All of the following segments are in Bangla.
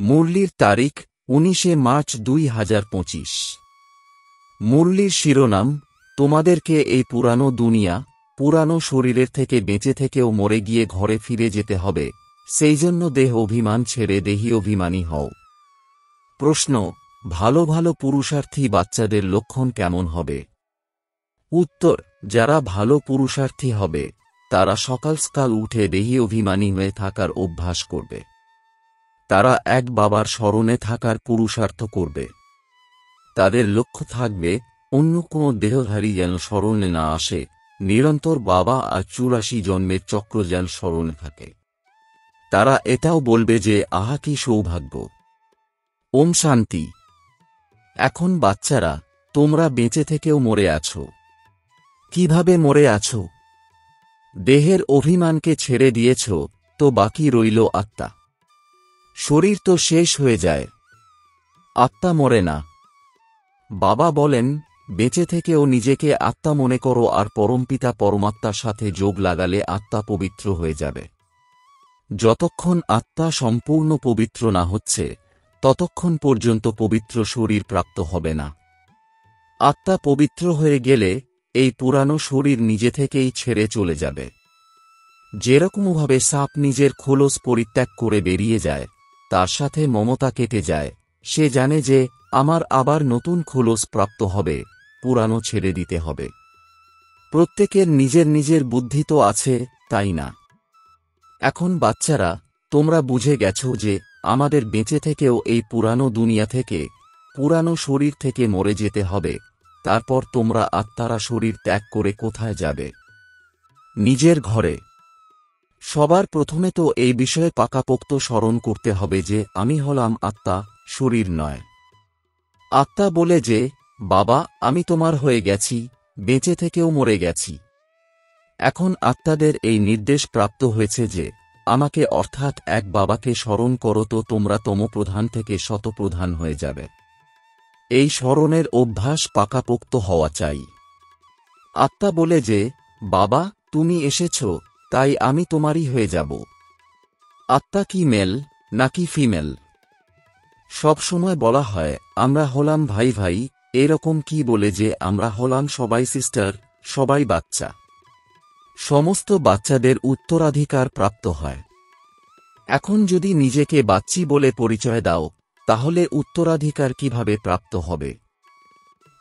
মুরলির তারিখ 19 মার্চ 2025। মুরলির শিরোনাম, তোমাদেরকে এই পুরানো দুনিয়া, পুরানো শরীরের থেকে বেঁচে থেকেও মরে গিয়ে ঘরে ফিরে যেতে হবে, সেই জন্য দেহ অভিমান ছেড়ে দেহী অভিমানী হও। প্রশ্ন, ভালো ভালো পুরুষার্থী বাচ্চাদের লক্ষণ কেমন হবে? উত্তর, যারা ভালো পুরুষার্থী হবে তারা সকাল সকাল উঠে দেহী অভিমানী হয়ে থাকার অভ্যাস করবে। তারা এক বাবার স্মরণে থাকার পুরুষার্থ করবে। তাদের লক্ষ্য থাকবে অন্য কোনো দেহধারী যেন স্মরণে না আসে, নিরন্তর বাবা আর 84 জন্মের চক্র যেন স্মরণে থাকে। তারা এটাও বলবে যে আহা কি সৌভাগ্য। ওম শান্তি। এখন বাচ্চারা, তোমরা বেঁচে থেকেও মরে আছো। কিভাবে মরে আছো? দেহের অভিমানকে ছেড়ে দিয়েছ, তো বাকি রইল আত্মা। শরীর তো শেষ হয়ে যায়, আত্মা মরে না। বাবা বলেন, বেঁচে থেকেও নিজেকে আত্মা মনে করো আর পরমপিতা পরমাত্মার সাথে যোগ লাগালে আত্মা পবিত্র হয়ে যাবে। যতক্ষণ আত্মা সম্পূর্ণ পবিত্র না হচ্ছে ততক্ষণ পর্যন্ত পবিত্র শরীর প্রাপ্ত হবে না। আত্মা পবিত্র হয়ে গেলে এই পুরানো শরীর নিজে থেকেই ছেড়ে চলে যাবে। যেরকমভাবে সাপ নিজের খোলস পরিত্যাগ করে বেরিয়ে যায়, তার সাথে মমতা কেটে যায়, সে জানে যে আমার আবার নতুন খোলস প্রাপ্ত হবে, পুরানো ছেড়ে দিতে হবে। প্রত্যেকের নিজের নিজের বুদ্ধি তো আছে, তাই না? এখন বাচ্চারা, তোমরা বুঝে গেছো যে আমাদের বেঁচে থেকেও এই পুরানো দুনিয়া থেকে, পুরানো শরীর থেকে মরে যেতে হবে। তারপর তোমরা আত্মারা শরীর ত্যাগ করে কোথায় যাবে? নিজের ঘরে। সবার প্রথমে তো এই বিষয়ে পাকাপোক্ত স্মরণ করতে হবে যে আমি হলাম আত্মা, শরীর নয়। আত্মা বলে যে, বাবা আমি তোমার হয়ে গেছি, বেঁচে থেকেও মরে গেছি। এখন আত্মাদের এই নির্দেশ প্রাপ্ত হয়েছে যে আমাকে অর্থাৎ এক বাবাকে স্মরণ করো, তো তোমরা তমপ্রধান থেকে শতপ্রধান হয়ে যাবে। এই স্মরণের অভ্যাস পাকাপোক্ত হওয়া চাই। আত্মা বলে যে, বাবা তুমি এসেছ, তাই আমি তোমারই হয়ে যাব। আত্মা কি মেল নাকি ফিমেল? সব সময় বলা হয় আমরা হলাম ভাই ভাই, এরকম কি বলে যে আমরা হলাম সবাই সিস্টার, সবাই বাচ্চা। সমস্ত বাচ্চাদের উত্তরাধিকার প্রাপ্ত হয়। এখন যদি নিজেকে বাচ্চি বলে পরিচয় দাও, তাহলে উত্তরাধিকার কিভাবে প্রাপ্ত হবে?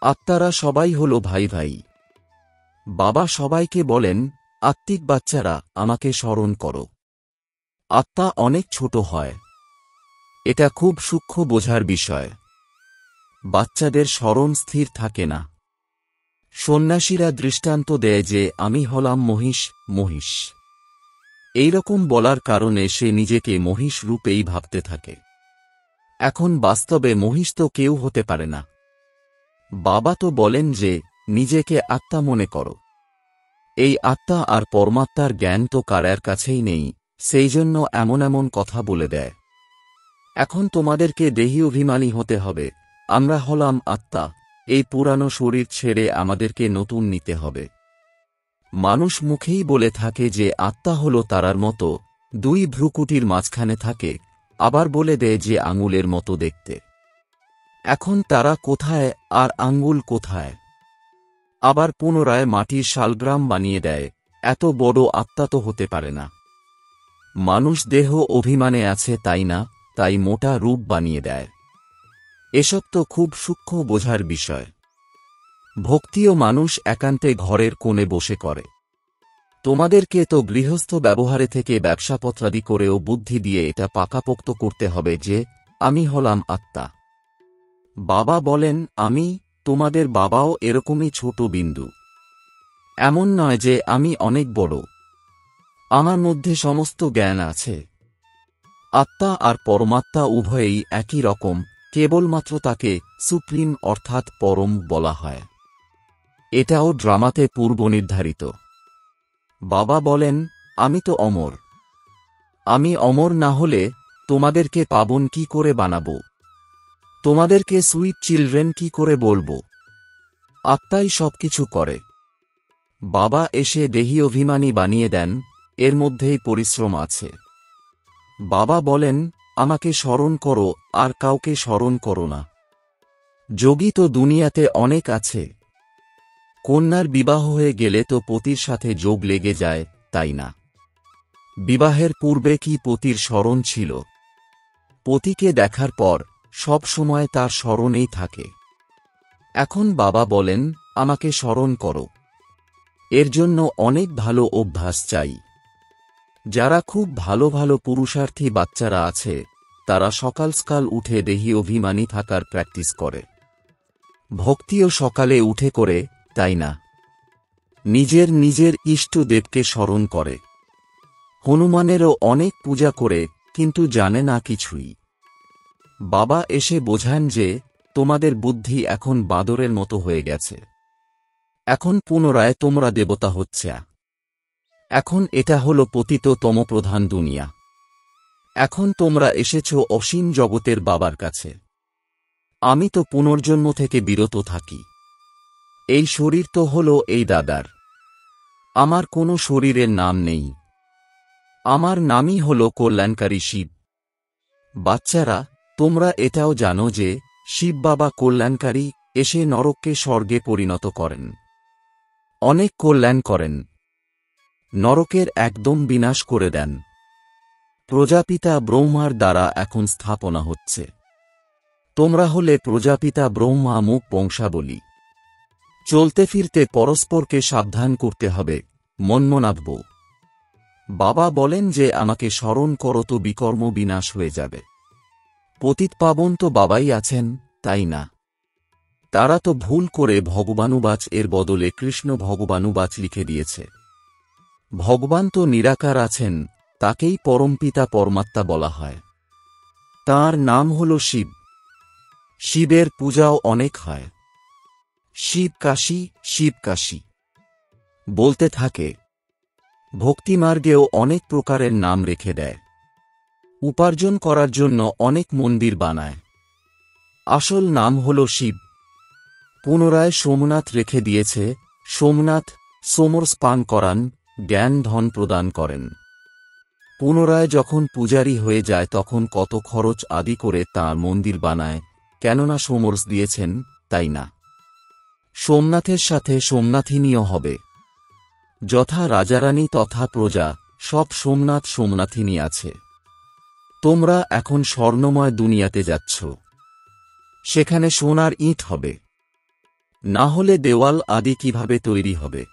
আত্মারা সবাই হল ভাই ভাই। বাবা সবাইকে বলেন, আত্মিক বাচ্চারা আমাকে স্মরণ করো। আত্মা অনেক ছোট হয়, এটা খুব সূক্ষ্ম বোঝার বিষয়। বাচ্চাদের স্মরণ স্থির থাকে না। সন্ন্যাসীরা দৃষ্টান্ত দেয় যে আমি হলাম মহিষ, মহিষ। এইরকম বলার কারণে সে নিজেকে মহিষ রূপেই ভাবতে থাকে। এখন বাস্তবে মহিষ তো কেউ হতে পারে না। বাবা তো বলেন যে নিজেকে আত্মা মনে করো। এই আত্মা আর পরমাত্মার জ্ঞান তো কারোর কাছেই নেই, সেই জন্য এমন এমন কথা বলে দেয়। এখন তোমাদেরকে দেহী অভিমানী হতে হবে। আমরা হলাম আত্মা, এই পুরানো শরীর ছেড়ে আমাদেরকে নতুন নিতে হবে। মানুষ মুখেই বলে থাকে যে আত্মা হল তারার মতো, দুই ভ্রুকুটির মাঝখানে থাকে, আবার বলে দেয় যে আঙুলের মতো দেখতে। এখন তারা কোথায় আর আঙ্গুল কোথায়? আবার পুনরায় মাটির শালগ্রাম বানিয়ে দেয়। এত বড় আত্মা তো হতে পারে না। মানুষ দেহ অভিমানে আছে তাই না, তাই মোটা রূপ বানিয়ে দেয়। এসব তো খুব সূক্ষ্ম বোঝার বিষয়। ভক্তিও মানুষ একান্তে ঘরের কোণে বসে করে। তোমাদেরকে তো গৃহস্থ ব্যবহারে থেকে ব্যবসাপত্রাদি করেও বুদ্ধি দিয়ে এটা পাকাপোক্ত করতে হবে যে আমি হলাম আত্মা। বাবা বলেন আমি, তোমাদের বাবাও এরকমই ছোট বিন্দু। এমন নয় যে আমি অনেক বড়। আমার মধ্যে সমস্ত জ্ঞান আছে। আত্মা আর পরমাত্মা উভয়েই একই রকম, কেবলমাত্র তাকে সুপ্রিম অর্থাৎ পরম বলা হয়। এটাও ড্রামাতে পূর্বনির্ধারিত। বাবা বলেন, আমি তো অমর। আমি অমর না হলে তোমাদেরকে পাবন কি করে বানাবো? তোমাদেরকে সুইট চিলড্রেন কি করে বলবো? আত্মাই সবকিছু করে। বাবা এসে দেহী অভিমানী বানিয়ে দেন, এর মধ্যেই পরিশ্রম আছে। বাবা বলেন, আমাকে স্মরণ করো, আর কাউকে স্মরণ করো না। যোগী তো দুনিয়াতে অনেক আছে। কন্যার বিবাহ হয়ে গেলে তো পতির সাথে যোগ লেগে যায়, তাই না? বিবাহের পূর্বে কি পতির স্মরণ ছিল? পতিকে দেখার পর সব সময় তার স্মরণেই থাকে। এখন বাবা বলেন, আমাকে স্মরণ করো। এর জন্য অনেক ভালো অভ্যাস চাই। যারা খুব ভালো ভালো পুরুষার্থী বাচ্চারা আছে, তারা সকাল সকাল উঠে দেহি অভিমানী থাকার প্র্যাকটিস করে। ভক্তিও সকালে উঠে করে, তাই না? নিজের নিজের ইষ্ট দেবকে স্মরণ করে। হনুমানেরও অনেক পূজা করে, কিন্তু জানে না কিছুই। বাবা এসে বোঝান যে তোমাদের বুদ্ধি এখন বাদরের মতো হয়ে গেছে। এখন পুনরায় তোমরা দেবতা হচ্ছে। এখন এটা হলো পতিত তমপ্রধান দুনিয়া। এখন তোমরা এসেছ অসীম জগতের বাবার কাছে। আমি তো পুনর্জন্ম থেকে বিরত থাকি। এই শরীর তো হলো এই দাদার। আমার কোনো শরীরের নাম নেই। আমার নামই হলো কল্যাণকারী শিব। বাচ্চারা, তোমরা এটাও জানো যে শিব বাবা কল্যাণকারী, এসে নরককে স্বর্গে পরিণত করেন। অনেক কল্যাণ করেন। নরকের একদম বিনাশ করে দেন। প্রজাপিতা ব্রহ্মার দ্বারা এখন স্থাপনা হচ্ছে। তোমরা হলে প্রজাপিতা ব্রহ্মা মুখ বংশাবলী। চলতে ফিরতে পরস্পরকে সাবধান করতে হবে, মন্মনাভব। বাবা বলেন যে আমাকে স্মরণ করো তো বিকর্ম বিনাশ হয়ে যাবে। পতিত পাবন তো বাবাই আছেন, তাই না? তারা তো ভুল করে ভগবানুবাচ এর বদলে কৃষ্ণ ভগবানুবাচ লিখে দিয়েছে। ভগবান তো নিরাকার আছেন, তাকেই পরমপিতা পরমাত্মা বলা হয়। তাঁর নাম হল শিব। শিবের পূজাও অনেক হয়। শিব কাশী, শিব কাশী বলতে থাকে। ভক্তিমার্গেও অনেক প্রকারের নাম রেখে দেয়। উপার্জন করার জন্য অনেক মন্দির বানায়। আসল নাম হল শিব। পুনরায় সোমনাথ রেখে দিয়েছে। সোমনাথ সোমরস পান করান, জ্ঞান ধন প্রদান করেন। পুনরায় যখন পূজারী হয়ে যায় তখন কত খরচ আদি করে তাঁর মন্দির বানায়, কেননা সোমরস দিয়েছেন, তাই না? সোমনাথের সাথে সোমনাথিনীও হবে। যথা রাজারানী তথা প্রজা, সব সোমনাথ সোমনাথিনী আছে। তোমরা এখন স্বর্ণময় দুনিয়াতে যাচ্ছ। সেখানে সোনার ইট হবে। না হলে দেওয়াল আদি কিভাবে তৈরি হবে?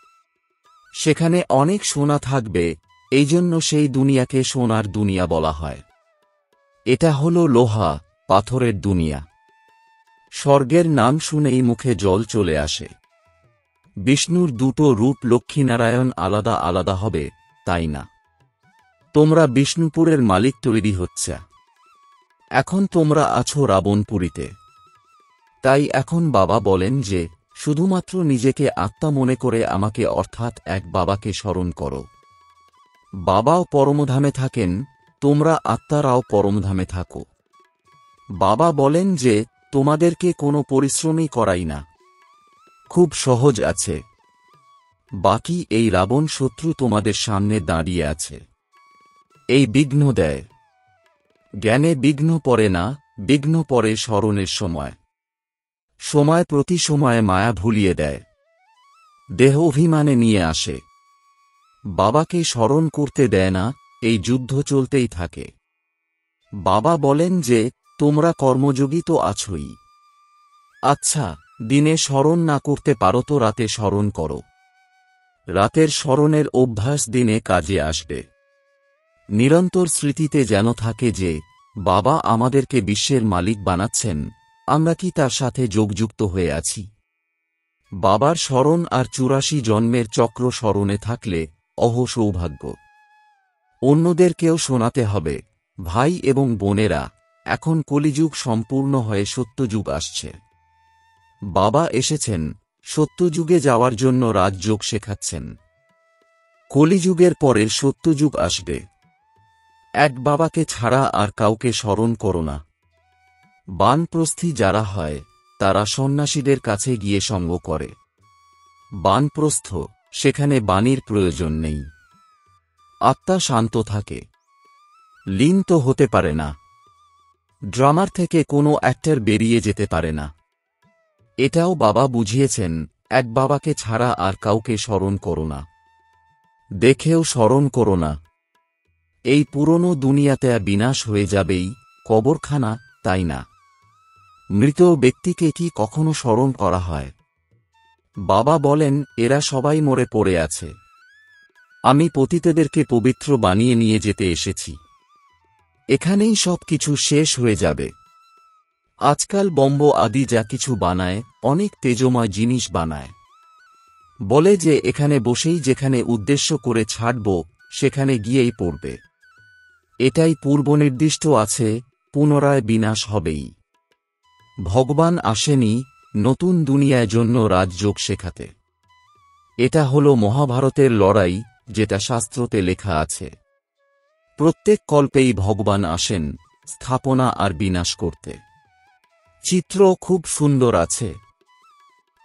সেখানে অনেক সোনা থাকবে, এই জন্য সেই দুনিয়াকে সোনার দুনিয়া বলা হয়। এটা হলো লোহা পাথরের দুনিয়া। স্বর্গের নাম শুনেই মুখে জল চলে আসে। বিষ্ণুর দুটো রূপ লক্ষ্মীনারায়ণ আলাদা আলাদা হবে, তাই না? তোমরা বিষ্ণুপুরের মালিক তৈরি হচ্ছে। এখন তোমরা আছো রাবণপুরীতে। তাই এখন বাবা বলেন যে শুধুমাত্র নিজেকে আত্মা মনে করে আমাকে অর্থাৎ এক বাবাকে স্মরণ করো। বাবাও পরমধামে থাকেন, তোমরা আত্মারাও পরমধামে থাকো। বাবা বলেন যে তোমাদেরকে কোনো পরিশ্রমই করাই না। খুব সহজ আছে। বাকি এই রাবণ শত্রু তোমাদের সামনে দাঁড়িয়ে আছে। এই বিঘ্ন দেয়। জ্ঞানে বিঘ্ন পড়ে না, বিঘ্ন পড়ে স্মরণের সময়। সময় প্রতি সময়ে মায়া ভুলিয়ে দেয়। দেহ অভিমানে নিয়ে আসে। বাবাকে স্মরণ করতে দেয় না, এই যুদ্ধ চলতেই থাকে। বাবা বলেন যে তোমরা কর্মযোগী তো আছোই। আচ্ছা, দিনে স্মরণ না করতে পারো তো রাতে স্মরণ করো। রাতের স্মরণের অভ্যাস দিনে কাজে আসবে। নিরন্তর স্মৃতিতে যেন থাকে যে বাবা আমাদেরকে বিশ্বের মালিক বানাচ্ছেন, আমরা কি তার সাথে যোগযুক্ত হয়ে আছি? বাবার স্মরণ আর ৮৪ জন্মের চক্র স্মরণে থাকলে অহ সৌভাগ্য। অন্যদেরকেও শোনাতে হবে, ভাই এবং বোনেরা, এখন কলিযুগ সম্পূর্ণ হয়ে সত্যযুগ আসছে। বাবা এসেছেন সত্যযুগে যাওয়ার জন্য রাজযোগ শেখাচ্ছেন। কলিযুগের পরে সত্যযুগ আসবে। এক বাবাকে ছাড়া আর কাউকে স্মরণ করো না। বানপ্রস্থী যারা হয় তারা সন্ন্যাসীদের কাছে গিয়ে সঙ্গ করে। বানপ্রস্থ, সেখানে বাণীর প্রয়োজন নেই। আত্মা শান্ত থাকে। লীন তো হতে পারে না। ড্রামার থেকে কোনো অ্যাক্টর বেরিয়ে যেতে পারে না। এটাও বাবা বুঝিয়েছেন, এক বাবাকে ছাড়া আর কাউকে স্মরণ করো না, দেখেও স্মরণ করো না। এই পুরনো দুনিয়াতে বিনাশ হয়ে যাবেই, কবরখানা, তাই না? মৃত ব্যক্তিকে কি কখনো স্মরণ করা হয়? বাবা বলেন, এরা সবাই মরে পড়ে আছে। আমি পতিতদেরকে পবিত্র বানিয়ে নিয়ে যেতে এসেছি। এখানেই সব কিছু শেষ হয়ে যাবে। আজকাল বম্ব আদি যা কিছু বানায়, অনেক তেজময় জিনিস বানায়। বলে যে এখানে বসেই যেখানে উদ্দেশ্য করে ছাড়ব, সেখানে গিয়েই পড়বে। এটাই পূর্বনির্দিষ্ট আছে, পুনরায় বিনাশ হবেই। ভগবান আসেনি নতুন দুনিয়ার জন্য রাজযোগ শেখাতে। এটা হলো মহাভারতের লড়াই, যেটা শাস্ত্রতে লেখা আছে। প্রত্যেক কল্পেই ভগবান আসেন স্থাপনা আর বিনাশ করতে। চিত্র খুব সুন্দর আছে।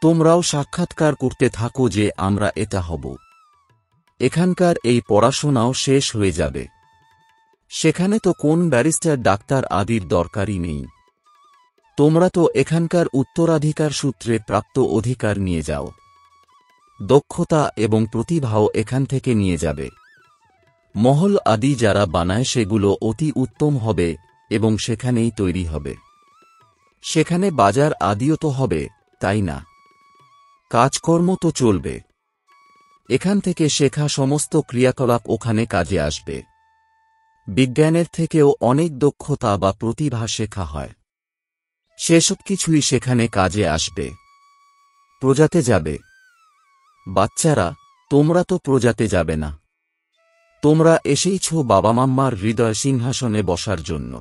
তোমরাও সাক্ষাৎকার করতে থাকো যে আমরা এটা হব। এখানকার এই পড়াশোনাও শেষ হয়ে যাবে। সেখানে তো কোন ব্যারিস্টার ডাক্তার আদির দরকারই নেই। তোমরা তো এখানকার উত্তরাধিকার সূত্রে প্রাপ্ত অধিকার নিয়ে যাও। দক্ষতা এবং প্রতিভাও এখান থেকে নিয়ে যাবে। মহল আদি যারা বানায় সেগুলো অতি উত্তম হবে এবং সেখানেই তৈরি হবে। সেখানে বাজার আদিও তো হবে, তাই না? কাজকর্ম তো চলবে। এখান থেকে শেখা সমস্ত ক্রিয়াকলাপ ওখানে কাজে আসবে। বিজ্ঞানের থেকেও অনেক দক্ষতা বা প্রতিভা শেখা হয়। সেসব কিছুই সেখানে কাজে আসবে। প্রজাতে যাবে। বাচ্চারা, তোমরা তো প্রজাতে যাবে না। তোমরা এসেইছ বাবা মাম্মার হৃদয় সিংহাসনে বসার জন্য।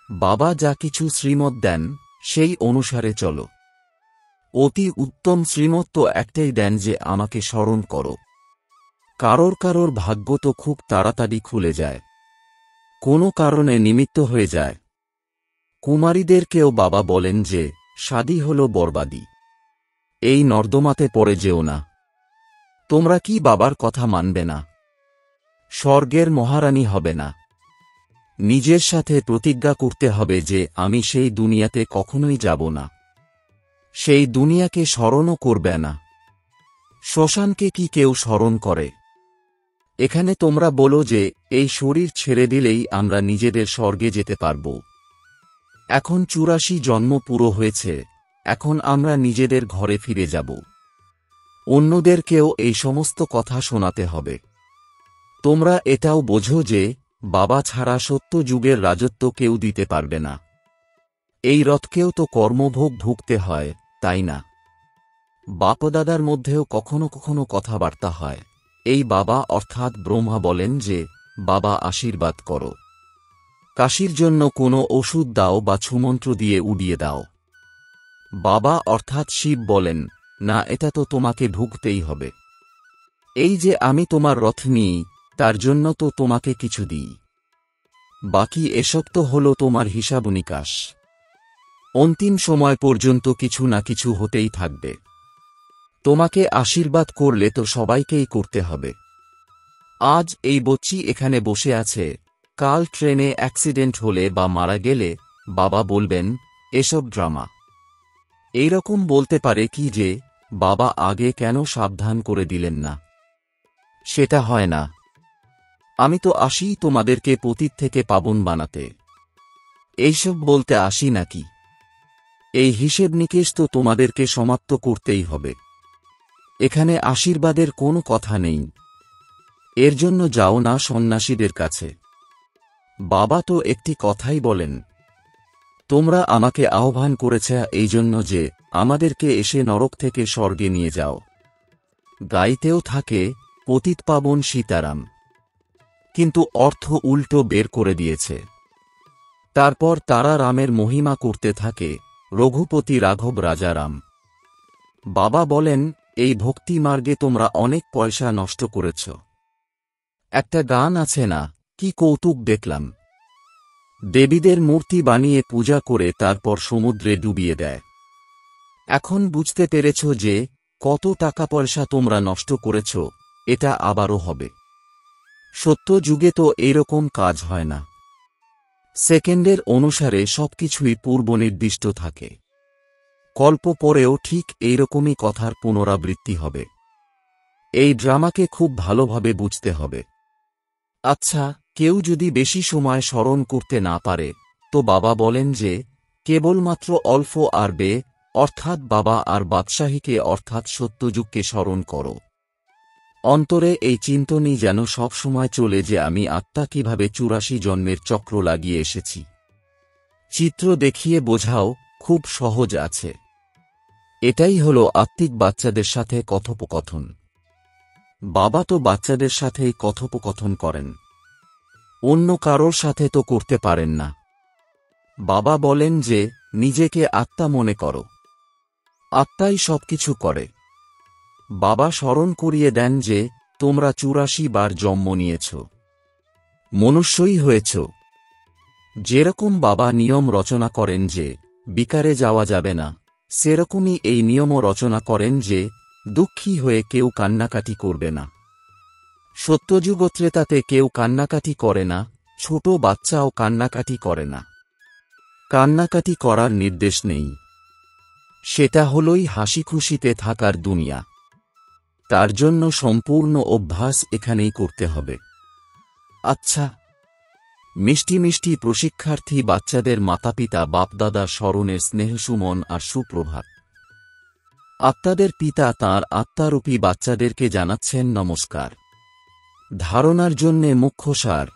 বাবা যা কিছু শ্রীমত দেন, সেই অনুসারে চলো। অতি উত্তম শ্রীমত তো একটাই দেন যে আমাকে স্মরণ করো। কারোর কারোর ভাগ্য তো খুব তাড়াতাড়ি খুলে যায়, কোনো কারণে নিমিত্ত হয়ে যায়। কুমারীদেরকেও বাবা বলেন যে শাদী হল বরবাদি। এই নর্দমাতে পড়ে যেও না। তোমরা কি বাবার কথা মানবে না? স্বর্গের মহারানী হবে না? নিজের সাথে প্রতিজ্ঞা করতে হবে যে আমি সেই দুনিয়াতে কখনোই যাব না। সেই দুনিয়াকে স্মরণও করবে না। শ্মশানকে কি কেউ স্মরণ করে? এখানে তোমরা বলো যে এই শরীর ছেড়ে দিলেই আমরা নিজেদের স্বর্গে যেতে পারব। এখন ৮৪ জন্ম পুরো হয়েছে, এখন আমরা নিজেদের ঘরে ফিরে যাব। অন্যদেরকেও এই সমস্ত কথা শোনাতে হবে। তোমরা এটাও বোঝো যে বাবা ছাড়া সত্য যুগের রাজত্ব কেউ দিতে পারবে না। এই রথকেও তো কর্মভোগ ভুগতে হয়, তাই না? বাপদাদার মধ্যেও কখনো কখনো কথাবার্তা হয়। এই বাবা অর্থাৎ ব্রহ্মা বলেন যে বাবা আশীর্বাদ করো। কাশির জন্য কোনো ওষুধ দাও বা ছুমন্ত্র দিয়ে উড়িয়ে দাও। বাবা অর্থাৎ শিব বলেন, না, এটা তো তোমাকে ঢুকতেই হবে। এই যে আমি তোমার রথ নিই, তার জন্য তো তোমাকে কিছু দিই। বাকি এসব তো হলো তোমার হিসাব নিকাশ। অন্তিম সময় পর্যন্ত কিছু না কিছু হতেই থাকবে। তোমাকে আশীর্বাদ করলে তো সবাইকেই করতে হবে। আজ এই বচ্চি এখানে বসে আছে, কাল ট্রেনে অ্যাক্সিডেন্ট হলে বা মারা গেলে বাবা বলবেন এসব ড্রামা। এইরকম বলতে পারে কি যে বাবা আগে কেন সাবধান করে দিলেন না? সেটা হয় না। আমি তো আসি তোমাদেরকে পতিত থেকে পাবন বানাতে। এইসব বলতে আসি নাকি? এই হিসেব নিকেশ তো তোমাদেরকে সমাপ্ত করতেই হবে। এখানে আশীর্বাদের কোনো কথা নেই। এর জন্য যাও না সন্ন্যাসীদের কাছে। বাবা তো একটি কথাই বলেন, তোমরা আমাকে আহ্বান করেছ এই জন্য যে আমাদেরকে এসে নরক থেকে স্বর্গে নিয়ে যাও। গাইতেও থাকে পতিত পাবন সীতারাম, কিন্তু অর্থ উল্টো বের করে দিয়েছে। তারপর তারা রামের মহিমা করতে থাকে, রঘুপতি রাঘব রাজা রাম। বাবা বলেন, এই ভক্তি মার্গে তোমরা অনেক পয়সা নষ্ট করেছ। একটা গান আছে না, কি কৌতুক দেখলাম। দেবীদের মূর্তি বানিয়ে পূজা করে তারপর সমুদ্রে ডুবিয়ে দেয়। এখন বুঝতে পেরেছ যে কত টাকা পয়সা তোমরা নষ্ট করেছ। এটা আবারও হবে। সত্য যুগে তো এইরকম কাজ হয় না। সেকেন্ডের অনুসারে সবকিছুই পূর্বনির্দিষ্ট থাকে। কল্প পরেও ঠিক এইরকমই কথার পুনরাবৃত্তি হবে। এই ড্রামাকে খুব ভালোভাবে বুঝতে হবে। আচ্ছা, কেউ যদি বেশি সময় স্মরণ করতে না পারে, তো বাবা বলেন যে কেবলমাত্র অল্প আর বে, অর্থাৎ বাবা আর বাদশাহীকে অর্থাৎ সত্যযুগকে স্মরণ করো। অন্তরে এই চিন্তনই যেন সব সময় চলে যে আমি আত্মা কিভাবে ৮৪ জন্মের চক্র লাগিয়ে এসেছি। চিত্র দেখিয়ে বোঝাও, খুব সহজ আছে। এটাই হলো আত্মিক বাচ্চাদের সাথে কথোপকথন। বাবা তো বাচ্চাদের সাথেই কথোপকথন করেন, অন্য কারোর সাথে তো করতে পারেন না। বাবা বলেন যে নিজেকে আত্মা মনে করো, আত্মাই সবকিছু করে। বাবা স্মরণ করিয়ে দেন যে তোমরা ৮৪ বার জন্ম নিয়েছ, মনুষ্যই হয়েছ। যেরকম বাবা নিয়ম রচনা করেন যে বিকারে যাওয়া যাবে না, সেরকমই এই নিয়মও রচনা করেন যে দুঃখী হয়ে কেউ কান্নাকাটি করবে না। সত্যযুগত্রেতাতে কেউ কান্নাকাটি করে না, ছোট বাচ্চাও কান্নাকাটি করে না। কান্নাকাটি করার নির্দেশ নেই। সেটা হলই হাসিখুশিতে থাকার দুনিয়া। তার জন্য সম্পূর্ণ অভ্যাস এখানেই করতে হবে। আচ্ছা, মিষ্টি মিষ্টি প্রশিক্ষার্থী বাচ্চাদের মাতাপিতা বাপদাদা স্মরণের স্নেহসুমন আর সুপ্রভাত। আত্মাদের পিতা তাঁর আত্মারূপী বাচ্চাদেরকে জানাচ্ছেন নমস্কার। ধারণার জন্যে মুখ্য সার: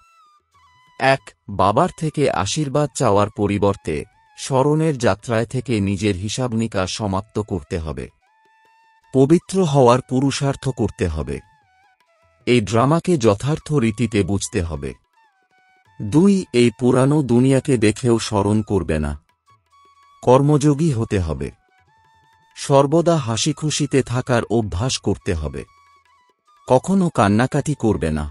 ১. বাবার থেকে আশীর্বাদ চাওয়ার পরিবর্তে স্মরণের যাত্রায় থেকে নিজের হিসাবনিকাশ সমাপ্ত করতে হবে। পবিত্র হওয়ার পুরুষার্থ করতে হবে। এই ড্রামাকে যথার্থ রীতিতে বুঝতে হবে। ২. এই পুরানো দুনিয়াকে দেখেও স্মরণ করবে না, কর্মযোগী হতে হবে। সর্বদা হাসিখুশিতে থাকার অভ্যাস করতে হবে। কখনো কান্নাকাটি করবে না।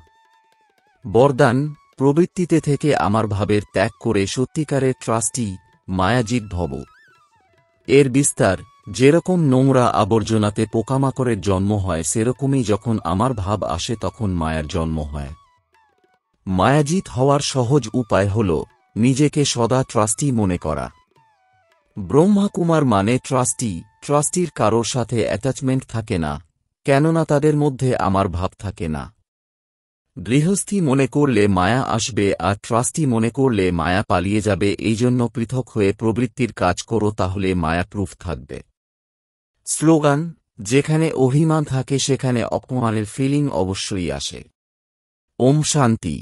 বরদান: প্রবৃত্তিতে থেকে আমার ভাবের ত্যাগ করে সত্যিকারের ট্রাস্টি মায়াজিৎ ভব। এর বিস্তার: যেরকম নোংরা আবর্জনাতে পোকামাকড়ের জন্ম হয়, সেরকমই যখন আমার ভাব আসে তখন মায়ার জন্ম হয়। মায়াজিৎ হওয়ার সহজ উপায় হল নিজেকে সদা ট্রাস্টি মনে করা। ব্রহ্মাকুমার মানে ট্রাস্টি। ট্রাস্টির কারোর সাথে অ্যাটাচমেন্ট থাকে না, কেননা তাদের মধ্যে আমার ভাব থাকে না। গৃহস্থী মনে করলে মায়া আসবে, আর ট্রাস্টি মনে করলে মায়া পালিয়ে যাবে। এই জন্য পৃথক হয়ে প্রবৃত্তির কাজ করো, তাহলে মায়া প্রুফ থাকবে। স্লোগান: যেখানে অভিমান থাকে সেখানে অপমানের ফিলিং অবশ্যই আসে। ওম শান্তি।